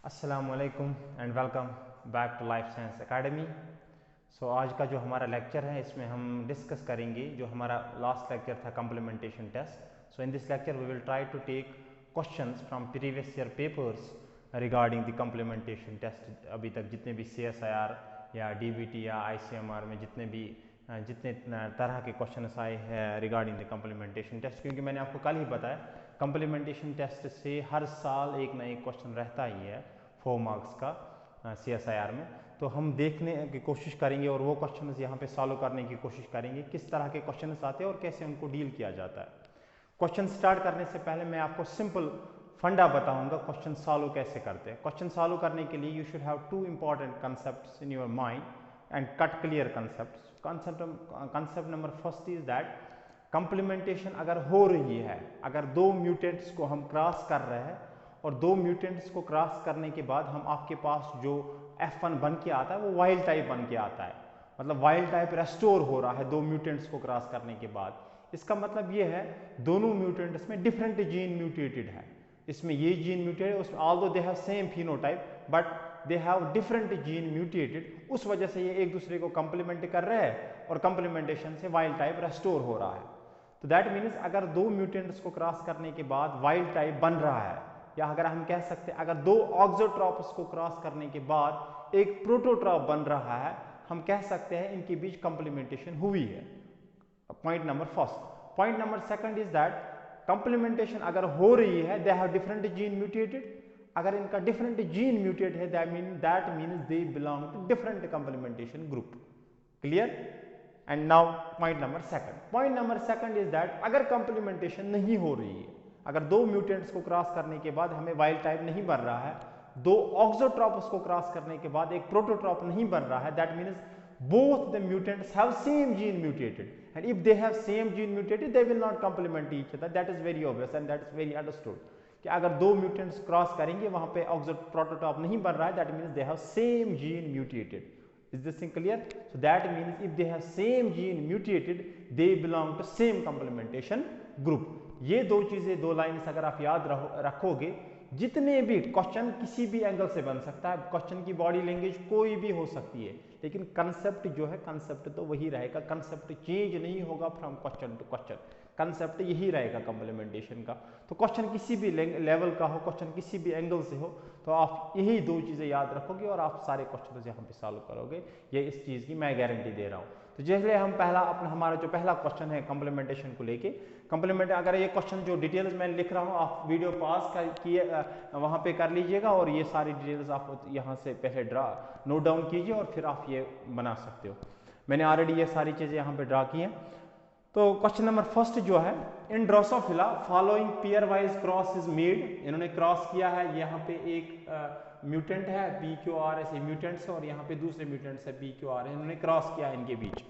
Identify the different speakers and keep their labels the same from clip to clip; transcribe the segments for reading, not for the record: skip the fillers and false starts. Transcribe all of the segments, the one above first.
Speaker 1: अस्सलामुअलैकुम and welcome back to life science academy. आज का जो हमारा लेक्चर है इसमें हम डिस्कस करेंगे जो हमारा लास्ट लेक्चर था complementation test. In this lecture we will try to take questions from previous year papers regarding the complementation test. अभी तक जितने भी CSIR या DBT या ICMR में जितने तरह के क्वेश्चंस आए हैं रिगार्डिंग द कम्प्लीमेंटेशन टेस्ट, क्योंकि मैंने आपको कल ही बताया कम्प्लीमेंटेशन टेस्ट से हर साल एक ना एक क्वेश्चन रहता ही है 4 मार्क्स का CSIR में। तो हम देखने की कोशिश करेंगे और वो क्वेश्चन यहाँ पे सॉल्व करने की कोशिश करेंगे किस तरह के क्वेश्चन आते हैं और कैसे उनको डील किया जाता है। क्वेश्चन स्टार्ट करने से पहले मैं आपको सिंपल फंडा बताऊंगा क्वेश्चन सॉल्व कैसे करते हैं। क्वेश्चन सॉल्व करने के लिए you should have 2 important concepts in your mind and cut clear concepts. Concept number first is that complementation अगर हो रही है, अगर 2 म्यूटेंट्स को हम क्रॉस कर रहे हैं और 2 म्यूटेंट्स को क्रॉस करने के बाद हम आपके पास जो F1 बन के आता है वो वाइल्ड टाइप बन के आता है, मतलब वाइल्ड टाइप रेस्टोर हो रहा है 2 म्यूटेंट्स को क्रॉस करने के बाद। इसका मतलब ये है दोनों म्यूटेंट्स में डिफरेंट जीन म्यूटेटेड है। इसमें ये जीन म्यूटेटेड, उसमें although they have same phenotype but they have different gene mutated, उस वजह से ये एक दूसरे को कंप्लीमेंट कर रहे हैं और कंप्लीमेंटेशन से वाइल्ड टाइप रेस्टोर हो रहा है। तो दैट मीन्स अगर 2 म्यूटेंट्स को क्रॉस करने के बाद वाइल्ड टाइप बन रहा है, या अगर हम कह सकते हैं अगर 2 ऑक्सोट्रॉप्स को क्रॉस करने के बाद एक प्रोटोट्रॉप बन रहा है, हम कह सकते हैं इनके बीच कंप्लीमेंटेशन हुई है। Point number first. Point number second is that complementation अगर हो रही है they have different gene mutated. अगर इनका डिफरेंट जीन म्यूटेट है that means they belong to different complementation group. Clear? And now point number second. Point number second is that अगर complementation नहीं हो रही है, अगर 2 म्यूटेंट्स को क्रॉस करने के बाद हमें वाइल्ड टाइप नहीं बन रहा है, 2 ऑक्सोट्रॉप्स को क्रॉस करने के बाद एक प्रोटोट्रॉप नहीं बन रहा है, that means both the mutants have same gene mutated, and if they have same gene mutated they will not complement each other. That is very obvious and that is very understood कि अगर 2 mutants cross करेंगे वहां पे prototype नहीं बन रहा है, that means they have same gene mutated. Is this thing clear? So that means if they have same gene mutated they belong to same complementation group. ये 2 चीजें, 2 लाइन्स अगर आप याद रखोगे, जितने भी क्वेश्चन किसी भी एंगल से बन सकता है, क्वेश्चन की बॉडी लैंग्वेज कोई भी हो सकती है, लेकिन कंसेप्ट जो है कंसेप्ट तो वही रहेगा, कंसेप्ट चेंज नहीं होगा from question to question, concept यही रहेगा कंप्लीमेंटेशन का। तो क्वेश्चन किसी भी लेवल का हो, क्वेश्चन किसी भी एंगल से हो, तो आप यही 2 चीजें याद रखोगे और आप सारे क्वेश्चन यहाँ पे सॉल्व करोगे, ये इस चीज की मैं गारंटी दे रहा हूँ। तो जैसे हम हमारा जो पहला क्वेश्चन है कंप्लीमेंटेशन को लेके, कंप्लीमेंट अगर ये क्वेश्चन जो डिटेल्स मैं लिख रहा हूँ आप वीडियो पास किए वहाँ पे कर लीजिएगा और ये सारी डिटेल्स आप यहाँ से पहले नोट डाउन कीजिए और फिर आप ये बना सकते हो। मैंने ऑलरेडी ये सारी चीज़ें यहाँ पे ड्रा की हैं। तो क्वेश्चन नंबर फर्स्ट जो है, इन Drosophila following pair wise cross is made. इन्होंने क्रॉस किया है, यहाँ पे एक म्यूटेंट है PQR, ऐसे म्यूटेंट्स है और यहाँ पे दूसरे म्यूटेंट्स है PQR, इन्होंने क्रॉस किया है इनके बीच।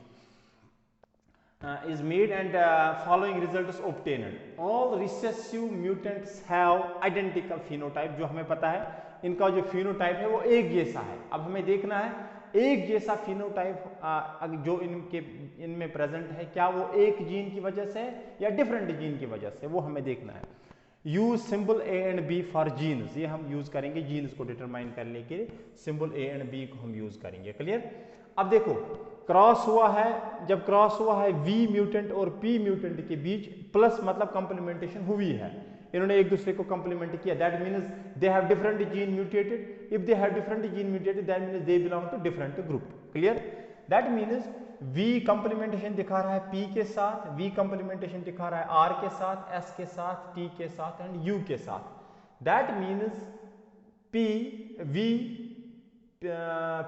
Speaker 1: is made and following results obtained. All recessive mutants have identical phenotype। जो हमें पता है इनका जो फिनोटाइप है वो एक जैसा है। अब हमें देखना है एक जैसा फिनोटाइप जो इनमें प्रेजेंट है, क्या वो एक जीन की वजह से या डिफरेंट जीन की वजह से, वो हमें देखना है। Use symbol A and B for genes, ये हम यूज करेंगे जीन्स को डिटरमाइन करने के लिए, सिंबल A एंड B को हम यूज करेंगे। क्लियर? अब देखो क्रॉस हुआ है, जब क्रॉस हुआ है V म्यूटेंट और P म्यूटेंट के बीच, प्लस मतलब कंप्लीमेंटेशन हुई है, इन्होंने एक दूसरे को कंप्लीमेंट किया, that means they have different gene mutated. If they have different gene mutated that means they belong to different group. Clear? That means V complementation दिखा रहा है P के साथ, V कंप्लीमेंटेशन दिखा रहा है R के साथ, S के साथ, T के साथ एंड U के साथ। That means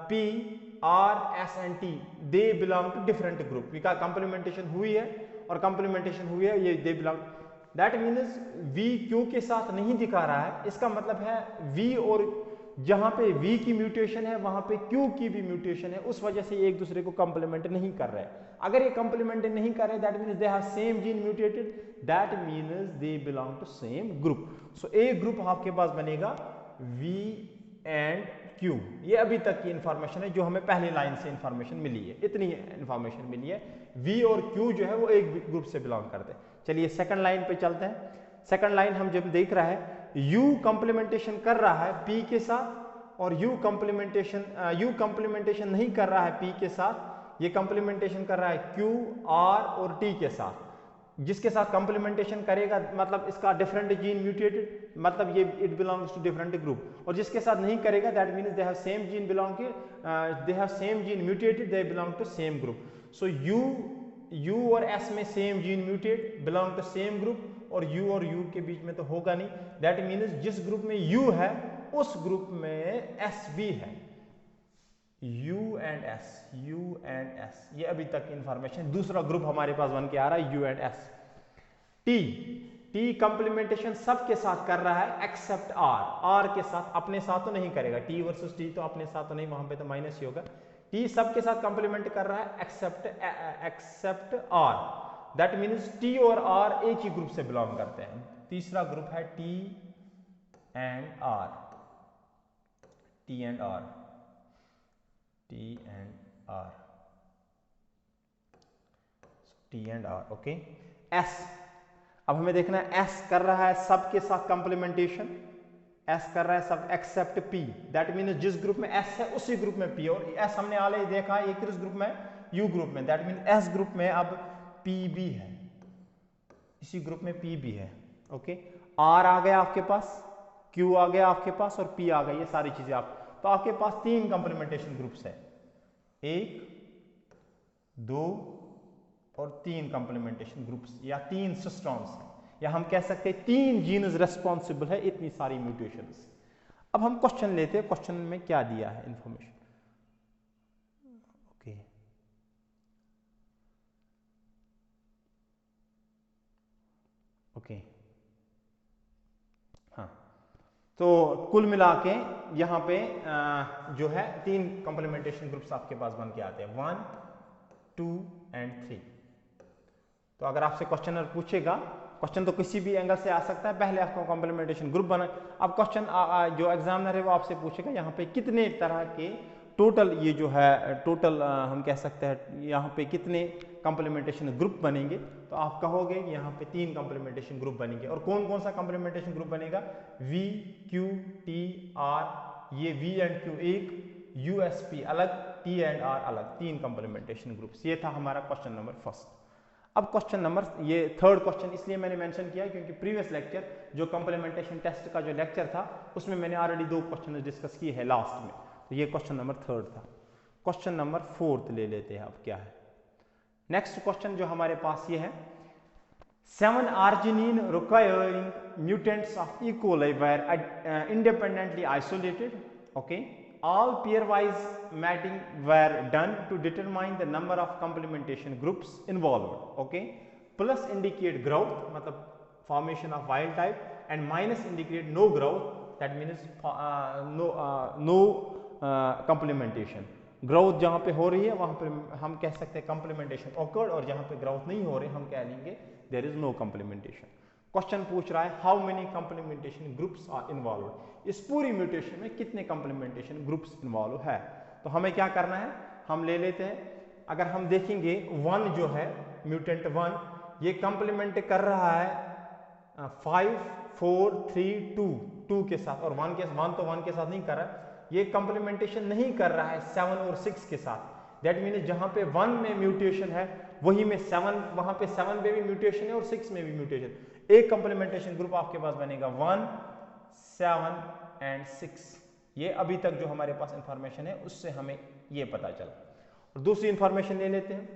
Speaker 1: P R S and T they belong to different group। का कंप्लीमेंटेशन हुई है और कंप्लीमेंटेशन हुई है, ये they belong। That means V Q के साथ नहीं दिखा रहा है, इसका मतलब है V और जहां पे V की म्यूटेशन है वहां पे Q की भी म्यूटेशन है, उस वजह से ये एक दूसरे को कंप्लीमेंट नहीं कर रहे। अगर ये कंप्लीमेंट नहीं कर रहे that means they have same gene mutated, that means they belong to same group. So एक ग्रुप आपके पास बनेगा V एंड Q। ये अभी तक की इंफॉर्मेशन है जो हमें पहली लाइन से इंफॉर्मेशन मिली है, इतनी इंफॉर्मेशन मिली है। V और Q जो है वो एक ग्रुप से बिलोंग करते हैं। चलिए सेकंड लाइन पे चलते हैं। सेकंड लाइन हम जब देख रहा है U कंप्लीमेंटेशन कर रहा है P के साथ और U कंप्लीमेंटेशन नहीं कर रहा है P के साथ, ये कंप्लीमेंटेशन कर रहा है Q, R और T के साथ। जिसके साथ कंप्लीमेंटेशन करेगा मतलब इसका डिफरेंट जीन म्यूटेटेड, मतलब ये it belongs to different group, और जिसके साथ नहीं करेगा that means they have same gene belong to they have same gene mutated, they belong to same group. So U और S में same gene mutate belong to same group, और U और U के बीच में तो होगा नहीं, दैट मीन्स जिस ग्रुप में U है उस ग्रुप में S भी है। U एंड S, ये अभी तक इंफॉर्मेशन। दूसरा ग्रुप हमारे पास बन के आ रहा है U and S। T complementation सबके साथ कर रहा है एक्सेप्ट R के साथ, अपने साथ तो नहीं करेगा। T वर्सेस T तो अपने साथ तो नहीं, वहां पे तो माइनस ही होगा। T सबके साथ कंप्लीमेंट कर रहा है except R, that means T और R एक ही ग्रुप से बिलोंग करते हैं। तीसरा ग्रुप है T and R, okay. S, अब हमें देखना है S कर रहा है सबके साथ कंप्लीमेंटेशन, S कर रहा है सब एक्सेप्ट P, दैट मीन्स जिस ग्रुप में S है उसी ग्रुप में P, और S हमने आले देखा है ये किस ग्रुप में, U ग्रुप में, दैट मीन्स S ग्रुप में अब P भी है, इसी ग्रुप में P भी है, ओके। R आ गया आपके पास, Q आ गया आपके पास और P आ गई, ये सारी चीजें आप, तो आपके पास 3 कंप्लीमेंटेशन ग्रुप्स है, 1, 2 और 3 कंप्लीमेंटेशन ग्रुप्स या 3 सिस्टम्स हैं, या हम कह सकते हैं 3 जीन्स रेस्पॉन्सिबल है इतनी सारी म्यूटेशंस। अब हम क्वेश्चन लेते हैं, क्वेश्चन में क्या दिया है इंफॉर्मेशन, ओके। हाँ, तो कुल मिला के यहाँ पे जो है 3 कंप्लीमेंटेशन ग्रुप्स आपके पास बन के आते हैं, 1, 2 एंड 3। तो अगर आपसे क्वेश्चनर पूछेगा, क्वेश्चन तो किसी भी एंगल से आ सकता है, पहले आपको कंप्लीमेंटेशन ग्रुप बना, अब क्वेश्चन जो एग्जामिनर है वो आपसे पूछेगा यहाँ पे कितने तरह के टोटल, ये जो है टोटल हम कह सकते हैं यहाँ पे कितने कंप्लीमेंटेशन ग्रुप बनेंगे, तो आप कहोगे कि यहाँ पे 3 कंप्लीमेंटेशन ग्रुप बनेंगे। और कौन कौन सा कंप्लीमेंटेशन ग्रुप बनेगा, V, Q, T, R, ये V एंड Q एक, U, S, P अलग, T एंड R अलग, 3 कंप्लीमेंटेशन ग्रुप्स। ये था हमारा क्वेश्चन नंबर फर्स्ट। अब क्वेश्चन नंबर, ये थर्ड क्वेश्चन इसलिए मैंने मेंशन किया क्योंकि प्रीवियस लेक्चर जो कंप्लीमेंटेशन टेस्ट का जो लेक्चर था उसमें मैंने ऑलरेडी 2 क्वेश्चन डिस्कस किए हैं लास्ट में, तो ये क्वेश्चन नंबर थर्ड था। क्वेश्चन नंबर फोर्थ ले लेते हैं, अब क्या है नेक्स्ट क्वेश्चन जो हमारे पास ये है, 7 arginine requiring mutants of E. coli were independently isolated, okay. All pairwise mating were done to determine the number of complementation groups involved, okay. Plus indicate growth, मतलब formation of wild type, and minus indicate no growth, that means no complementation. Growth जहां पे हो रही है वहां पे हम कह सकते हैं कंप्लीमेंटेशन ऑकर्ड, और जहां पे ग्रोथ नहीं हो रही हम कह लेंगे there is no complementation. Question पूछ रहा है how many complementation groups are involve, इस पूरी म्यूटेशन में कितने कंप्लीमेंटेशन ग्रुप्स इन्वॉल्व है। तो हमें क्या करना है, हम ले लेते हैं, अगर हम देखेंगे 1 जो है म्यूटेंट 1 ये कंप्लीमेंट कर रहा है 5, 4, 3, 2 के साथ, और 1 तो 1 के साथ नहीं कर रहा है, ये कंप्लीमेंटेशन नहीं कर रहा है 7 और 6 के साथ। दैट मीन्स जहां पे 1 में म्यूटेशन है वही में 7, वहां पे 7 में भी म्यूटेशन है और 6 में भी म्यूटेशन, एक कंप्लीमेंटेशन ग्रुप आपके पास बनेगा 1, 7 एंड 6। ये अभी तक जो हमारे पास इंफॉर्मेशन है उससे हमें ये पता चला। और दूसरी इंफॉर्मेशन ले लेते हैं,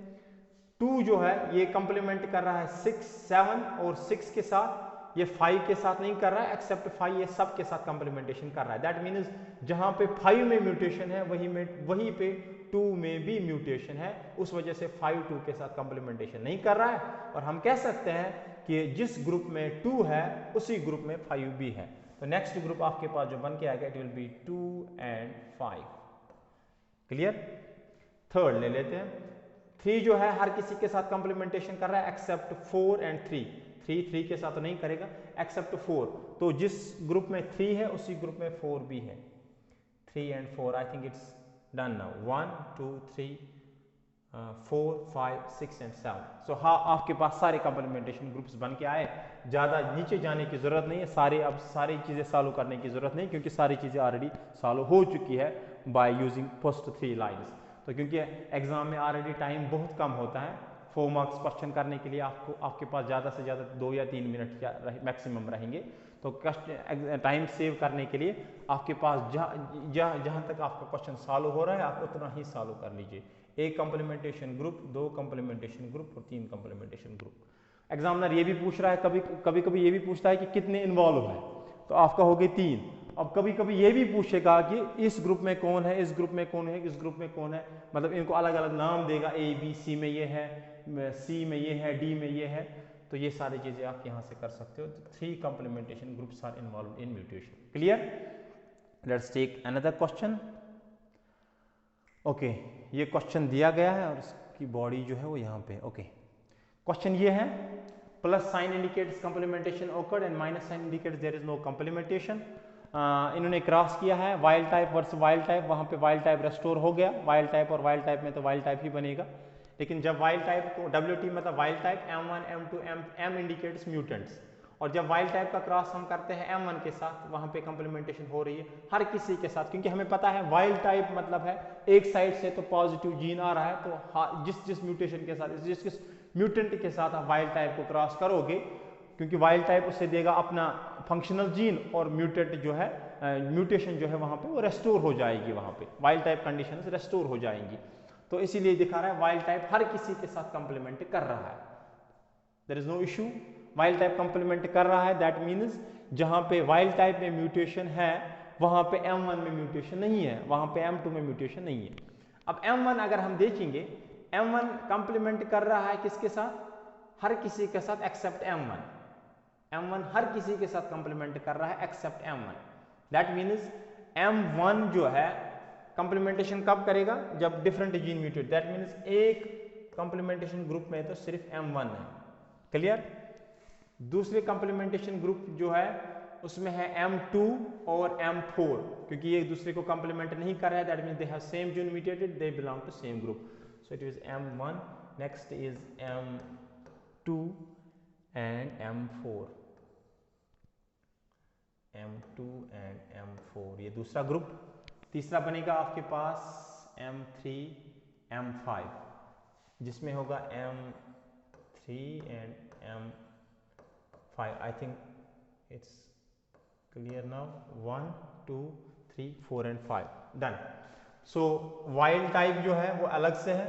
Speaker 1: 2 जो है ये कंप्लीमेंट कर रहा है 6, 7 और 6 के साथ, ये 5 के साथ नहीं कर रहा है, एक्सेप्ट 5 ये सब के साथ कंप्लीमेंटेशन कर रहा है। दैट मीन्स जहां पे 5 में म्यूटेशन है वहीं पे 2 में भी म्यूटेशन है, उस वजह से 5 2 के साथ कंप्लीमेंटेशन नहीं कर रहा है, और हम कह सकते हैं कि जिस ग्रुप में 2 है उसी ग्रुप में 5 भी है। तो नेक्स्ट ग्रुप आपके पास जो बन के आएगा it will be 2 and 5। Clear. Third ले लेते हैं, 3 जो है हर किसी के साथ कंप्लीमेंटेशन कर रहा है एक्सेप्ट 4 एंड 3, 3 के साथ तो नहीं करेगा, एक्सेप्ट 4, तो जिस ग्रुप में 3 है उसी ग्रुप में 4 भी है, 3 and 4 I think it's done now, 1 2 3 4, 5, 6 and 7। सो हाँ, आपके पास सारे कंप्लीमेंटेशन ग्रुप्स बन के आए, ज़्यादा नीचे जाने की ज़रूरत नहीं है, अब सारी चीज़ें सॉल्व करने की ज़रूरत नहीं, क्योंकि सारी चीज़ें ऑलरेडी सॉल्व हो चुकी है बाय यूजिंग फर्स्ट 3 लाइन्स। तो क्योंकि एग्जाम में ऑलरेडी टाइम बहुत कम होता है, 4 मार्क्स क्वेश्चन करने के लिए आपके पास ज़्यादा से ज़्यादा 2 या 3 मिनट मैक्सिमम रहेंगे। तो टाइम सेव करने के लिए आपके पास जहाँ तक आपका क्वेश्चन सॉल्व हो रहा है आप उतना ही सॉल्व कर लीजिए। 1 कंप्लीमेंटेशन ग्रुप, 2 कंप्लीमेंटेशन ग्रुप और 3 कंप्लीमेंटेशन ग्रुप। एग्जामिनर ये भी पूछ रहा है, कभी ये भी पूछता है कि कितने इन्वॉल्व है, तो आपका हो गए 3। अब कभी कभी ये भी पूछेगा कि इस ग्रुप में कौन है, इस ग्रुप में कौन है, इस ग्रुप में कौन है, मतलब इनको अलग अलग नाम देगा, A B C में ये है, C में ये है, D में ये है। तो ये सारी चीज़ें आप यहाँ से कर सकते हो। 3 complementation groups are involve in mutation. Clear? Let's take another question. Okay, ये क्वेश्चन दिया गया है और इसकी बॉडी जो है वो यहाँ पे। ओके, क्वेश्चन ये है, plus sign indicates complementation occurred and minus sign indicates there is no complementation. इन्होंने क्रॉस किया है wild type versus wild type, वहाँ पे वाइल्ड टाइप रेस्टोर हो गया, वाइल्ड टाइप और वाइल्ड टाइप में तो वाइल्ड टाइप ही बनेगा। लेकिन जब वाइल्ड टाइप को WT मतलब wild type M1 M2 M indicates mutants, और जब वाइल्ड टाइप का क्रॉस हम करते हैं M1 के साथ, वहाँ पे कंप्लीमेंटेशन हो रही है हर किसी के साथ, क्योंकि हमें पता है वाइल्ड टाइप मतलब है एक साइड से तो पॉजिटिव जीन आ रहा है, तो जिस म्यूटेशन के साथ, जिस म्यूटेंट के साथ आप वाइल्ड टाइप को क्रॉस करोगे, क्योंकि वाइल्ड टाइप उससे देगा अपना फंक्शनल जीन, और म्यूटेंट जो है म्यूटेशन जो है वहाँ पे वो रेस्टोर हो जाएगी, वहाँ पे वाइल्ड टाइप कंडीशन रेस्टोर हो जाएंगी। तो इसीलिए दिखा रहा है वाइल्ड टाइप हर किसी के साथ कंप्लीमेंट कर रहा है, there is no issue. Wild type complement कर रहा है, दैट मीन्स जहाँ पे वाइल्ड टाइप में म्यूटेशन है वहाँ पे M1 में म्यूटेशन नहीं है, वहाँ पे M2 में म्यूटेशन नहीं है। अब M1 अगर हम देखेंगे, M1 कंप्लीमेंट कर रहा है किसके साथ? हर किसी के साथ एक्सेप्ट M1। M1 हर किसी के साथ कंप्लीमेंट कर रहा है accept M1। That means M1 जो है कंप्लीमेंटेशन कब करेगा? जब different gene mutate. That means एक कंप्लीमेंटेशन ग्रुप में तो सिर्फ M1 है। क्लियर? दूसरे कंप्लीमेंटेशन ग्रुप जो है उसमें है M2 और M4, क्योंकि ये एक दूसरे को कंप्लीमेंट नहीं कर रहा है, that means they have same gene mutated, they belong to same group. So it is M1, next is M2 and M4, M2 and M4, ये दूसरा ग्रुप। तीसरा बनेगा आपके पास M3 M5, जिसमें होगा M3 and M5। I think it's clear now. 1 2 3 4 and 5 done. So wild type जो है वो अलग से है,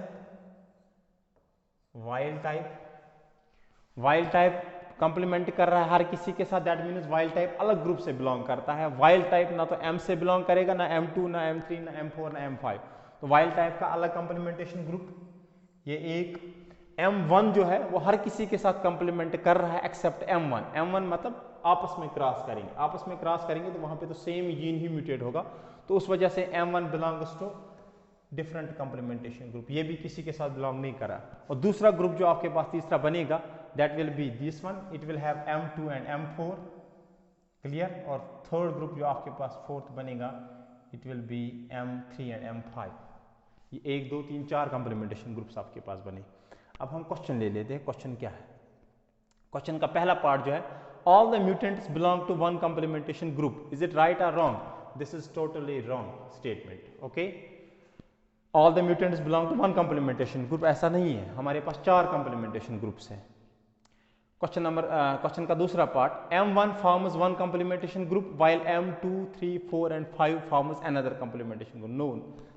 Speaker 1: वाइल्ड टाइप कंप्लीमेंट कर रहा है हर किसी के साथ, दैट मीन्स वाइल्ड टाइप अलग ग्रुप से बिलोंग करता है। वाइल्ड टाइप ना तो M से बिलोंग करेगा, ना M2, ना M3, ना M4, ना M5, तो वाइल्ड टाइप का अलग कंप्लीमेंटेशन ग्रुप। ये एक M1 जो है वो हर किसी के साथ कंप्लीमेंट कर रहा है एक्सेप्ट M1। M1 मतलब आपस में क्रॉस करेंगे, आपस में क्रॉस करेंगे तो वहाँ पे तो सेम जीन ही म्यूटेट होगा, तो उस वजह से M1 belongs to different complementation group, ये भी किसी के साथ बिलोंग नहीं करा। और दूसरा ग्रुप जो आपके पास तीसरा बनेगा, that will be this one, it will have M2 and M4। Clear? और थर्ड ग्रुप जो आपके पास फोर्थ बनेगा, it will be M3 and M5। ये 1 2 3 4 कंप्लीमेंटेशन ग्रुप्स आपके पास बने। अब हम क्वेश्चन ले लेते हैं। क्वेश्चन क्या है? क्वेश्चन का पहला पार्ट जो है, all the mutants belong to one complementation group, is it right और wrong? This is totally wrong statement. Okay, all the mutants belong to one complementation group, ऐसा नहीं है, हमारे पास 4 कंप्लीमेंटेशन ग्रुप्स हैं। क्वेश्चन का दूसरा part, M1 forms one complementation group while M2, 3, 4 and 5 forms another complementation group. No,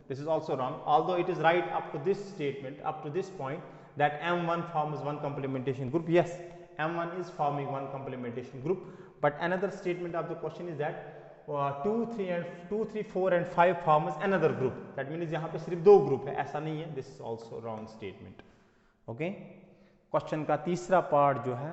Speaker 1: this is also wrong, although it is right up to this statement, up to this point, that M1 forms one complementation group. Yes, M1 is forming one complementation group, but another statement of the question is that 2, 3, 4 and 5 forms another group. That means यहाँ पे सिर्फ 2 group है, ऐसा नहीं है। This is also wrong statement. Okay? Question का तीसरा part जो है,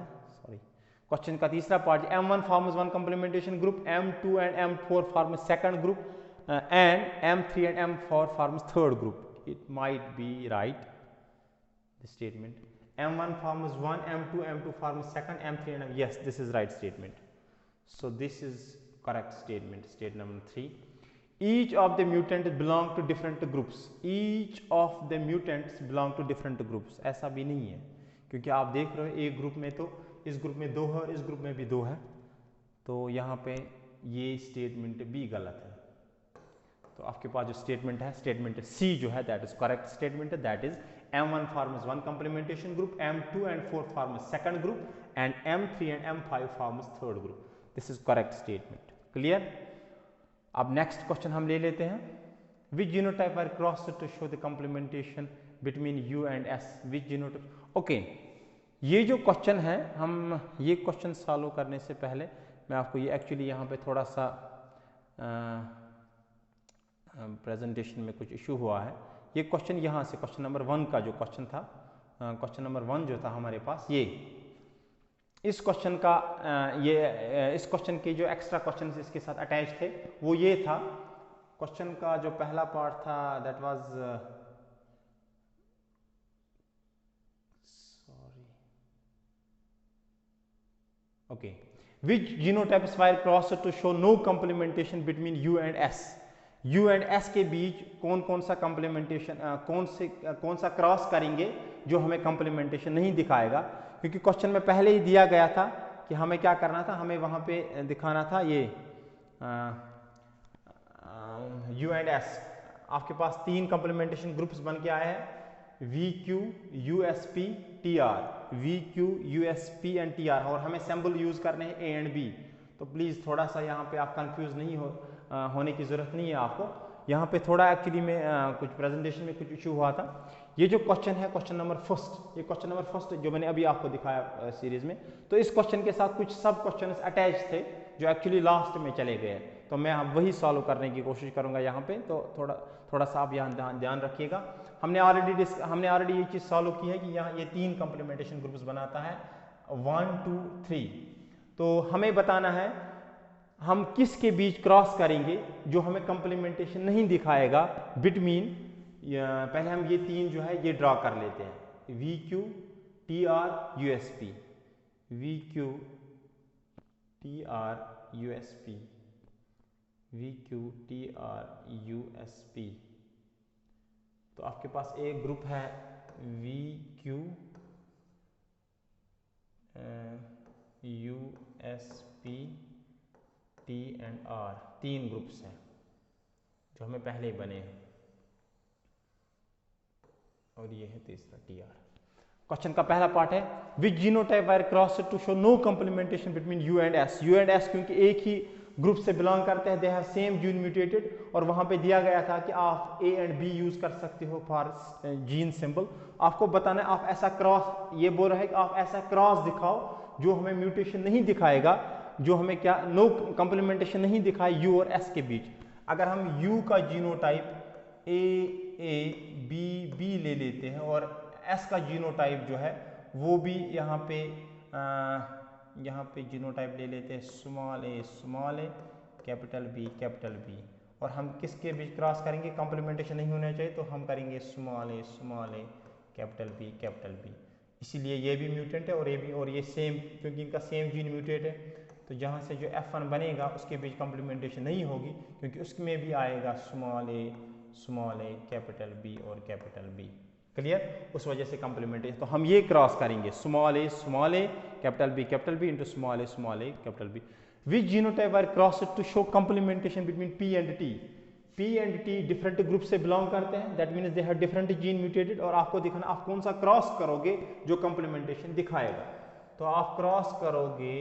Speaker 1: क्वेश्चन का तीसरा part, M1 forms one complementation group, M2 and M4 form a second group, and M3 and M4 forms third group. It might be right, this statement. M1 forms 1, M2, M2 forms second, M3 and M. Yes, this is right statement. So this is correct statement, state number 3. Each of the mutant belong to different groups, each of the mutants belong to different groups, ऐसा भी नहीं है, क्योंकि आप देख रहे हो एक ग्रुप में तो इस ग्रुप में 2 है और इस ग्रुप में भी 2 है, तो यहाँ पे ये स्टेटमेंट भी गलत है। तो आपके पास जो स्टेटमेंट है, स्टेटमेंट सी जो है दैट इज करेक्ट स्टेटमेंट है, that is M1 forms one complementation group, M2 and 4 forms second group, and M3 and M5 forms third group. This is correct statement. Clear? अब next question हम ले लेते हैं, which genotype are crossed to show the complementation between U and S? Which genotype? Okay, ये जो question है, हम ये क्वेश्चन सॉल्व करने से पहले मैं आपको ये एक्चुअली यहाँ पे थोड़ा सा प्रेजेंटेशन में कुछ इशू हुआ है। ये क्वेश्चन यहाँ से क्वेश्चन नंबर 1 का जो क्वेश्चन था, क्वेश्चन नंबर 1 जो था हमारे पास, ये इस क्वेश्चन का इस क्वेश्चन के जो एक्स्ट्रा क्वेश्चन इसके साथ अटैच थे वो ये था। क्वेश्चन का जो पहला पार्ट था that was okay, which genotypes were crossed to show no complementation between U and S? U and S के बीच कौन कौन सा कॉम्प्लीमेंटेशन, कौन सा क्रॉस करेंगे जो हमें कॉम्प्लीमेंटेशन नहीं दिखाएगा, क्योंकि क्वेश्चन में पहले ही दिया गया था कि हमें क्या करना था, हमें वहाँ पे दिखाना था ये U and S। आपके पास 3 कॉम्प्लीमेंटेशन ग्रुप्स बन के आए हैं, VQ, USP, TR, VQ, USP and TR, और हमें सिंबल यूज करने हैं A एंड B। तो प्लीज़ थोड़ा सा यहाँ पे आप कंफ्यूज नहीं होने की ज़रूरत नहीं है आपको। यहाँ पे थोड़ा एक्चुअली में कुछ प्रेजेंटेशन में कुछ इशू हुआ था। ये जो क्वेश्चन है क्वेश्चन नंबर फर्स्ट, ये क्वेश्चन नंबर फर्स्ट जो मैंने अभी आपको दिखाया सीरीज में, तो इस क्वेश्चन के साथ कुछ सब क्वेश्चन अटैच थे जो एक्चुअली लास्ट में चले गए, तो मैं अब वही सॉल्व करने की कोशिश करूँगा यहाँ पे। तो थोड़ा सा आप यहाँ ध्यान रखिएगा। हमने ऑलरेडी ये चीज़ सॉल्व की है कि यहाँ ये 3 कॉम्प्लीमेंटेशन ग्रुप्स बनाता है 1 2 3। तो हमें बताना है हम किसके बीच क्रॉस करेंगे जो हमें कॉम्प्लीमेंटेशन नहीं दिखाएगा बिटवीन, पहले हम ये 3 जो है ये ड्रॉ कर लेते हैं, VQ, TR, USP, VQ, TR, USP, VQ, TR, USP। तो आपके पास एक ग्रुप है VQ, USP, T and R, 3 groups हैं जो हमें पहले ही बने हैं, और ये है तीसरा TR। क्वेश्चन का पहला पार्ट है which genotype are crossed to show no complementation between U and S। U and S क्योंकि एक ही ग्रुप से बिलोंग करते हैं, दे हैव सेम जीन म्यूटेटेड, और वहां पे दिया गया था कि आप A एंड B यूज कर सकते हो फॉर जीन सिंबल। आपको बताना है आप ऐसा क्रॉस, ये बोल रहा है कि आप ऐसा क्रॉस दिखाओ जो हमें म्यूटेशन नहीं दिखाएगा, जो हमें क्या नो कॉम्प्लीमेंटेशन नहीं दिखाए U और S के बीच। अगर हम U का जीनोटाइप A B ले लेते हैं और S का जीनोटाइप जो है वो भी यहाँ पे जीनोटाइप ले लेते हैं स्मॉल a कैपिटल B, और हम किसके बीच क्रॉस करेंगे, कॉम्प्लीमेंटेशन नहीं होना चाहिए तो हम करेंगे स्मॉल a कैपिटल B। इसीलिए ये भी म्यूटेंट है और ये सेम, क्योंकि इनका सेम जीन म्यूटेट है, तो जहाँ से जो F1 बनेगा उसके बीच कॉम्प्लीमेंटेशन नहीं होगी, क्योंकि उसमें भी आएगा स्मॉल a कैपिटल B और कैपिटल B। क्लियर? उस वजह से कॉम्प्लीमेंटेशन, तो हम ये क्रॉस करेंगे small a capital B into small a capital B। Which genotype are crossed to show complementation between P and T। P and T different group से belong करते हैं, that means they have different gene mutated, और आपको दिखाना आप कौन सा cross करोगे जो कॉम्प्लीमेंटेशन दिखाएगा। तो आप क्रॉस करोगे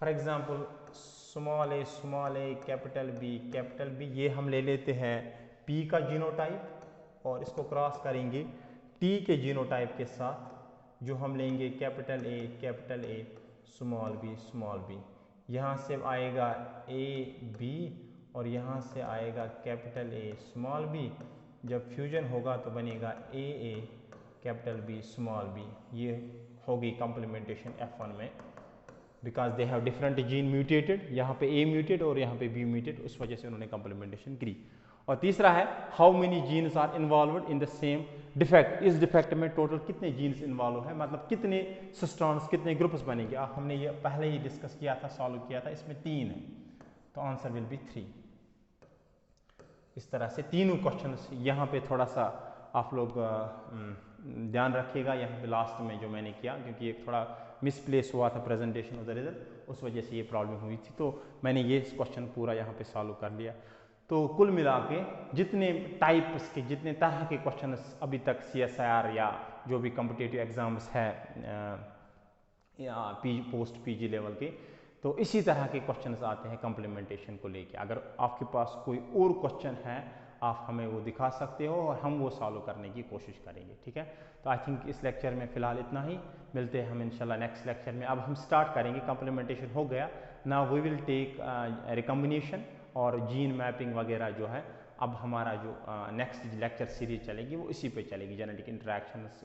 Speaker 1: for example small a capital B, ये हम ले लेते हैं P का जीनोटाइप, और इसको क्रॉस करेंगे T के जीनोटाइप के साथ, जो हम लेंगे कैपिटल A स्मॉल b। यहाँ से आएगा AB और यहाँ से आएगा कैपिटल A स्मॉल b। जब फ्यूजन होगा तो बनेगा AA capital B small b। ये होगी कॉम्प्लीमेंटेशन F1 में, because they have different gene mutated, यहाँ पे A म्यूटेड और यहाँ पे B म्यूटेड, उस वजह से उन्होंने कॉम्प्लीमेंटेशन की। और तीसरा है how many genes are involved in the same defect. इस डिफेक्ट में टोटल कितने जीन्स इन्वॉल्व है, मतलब कितने सिस्टॉन्स, कितने ग्रुप्स बनेंगे। हमने ये पहले ही डिस्कस किया था, सॉल्व किया था, इसमें 3 है, तो आंसर विल बी 3। इस तरह से तीनों क्वेश्चंस यहाँ पे थोड़ा सा आप लोग ध्यान रखिएगा यहाँ पे लास्ट में जो मैंने किया, क्योंकि एक थोड़ा मिसप्लेस हुआ था प्रेजेंटेशन ऑफ द रिजल्ट, उस वजह से ये प्रॉब्लम हुई थी। तो मैंने ये क्वेश्चन पूरा यहाँ पे सॉल्व कर लिया। तो कुल मिला के जितने टाइप्स के, जितने तरह के क्वेश्चन अभी तक CSIR या जो भी कॉम्पिटिटिव एग्जाम्स है या पोस्ट PG लेवल के, तो इसी तरह के क्वेश्चंस आते हैं कम्प्लीमेंटेशन को लेके। अगर आपके पास कोई और क्वेश्चन है आप हमें वो दिखा सकते हो और हम वो सॉल्व करने की कोशिश करेंगे, ठीक है। तो आई थिंक इस लेक्चर में फ़िलहाल इतना ही, मिलते हैं हम इंशाल्लाह नेक्स्ट लेक्चर में। अब हम स्टार्ट करेंगे, कम्प्लीमेंटेशन हो गया, now we will take recombination और जीन मैपिंग वगैरह जो है। अब हमारा जो नेक्स्ट लेक्चर सीरीज चलेगी वो इसी पे चलेगी, जेनेटिक इंटरेक्शंस,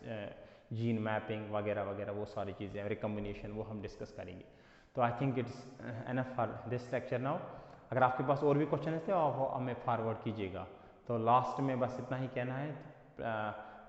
Speaker 1: जीन मैपिंग वगैरह वगैरह, वो सारी चीज़ें, रिकम्बिनेशन, वो हम डिस्कस करेंगे। तो I think it's enough for this lecture now. अगर आपके पास और भी क्वेश्चन है तो आप हमें फॉरवर्ड कीजिएगा। तो लास्ट में बस इतना ही कहना है,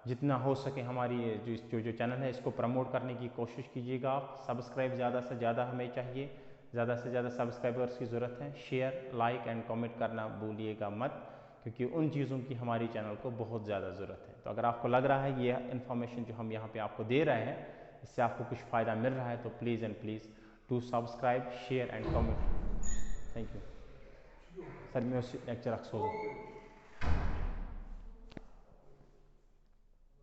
Speaker 1: जितना हो सके हमारी जो चैनल है इसको प्रमोट करने की कोशिश कीजिएगा आप। सब्सक्राइब ज़्यादा से ज़्यादा हमें चाहिए, ज़्यादा से ज़्यादा सब्सक्राइबर्स की ज़रूरत है। शेयर, लाइक एंड कमेंट करना भूलिएगा मत, क्योंकि उन चीज़ों की हमारी चैनल को बहुत ज़्यादा ज़रूरत है। तो अगर आपको लग रहा है ये इन्फॉर्मेशन जो हम यहाँ पे आपको दे रहे हैं इससे आपको कुछ फ़ायदा मिल रहा है, तो please and please do subscribe, share and comment. Thank you sir, मैं उस लेक्चर रख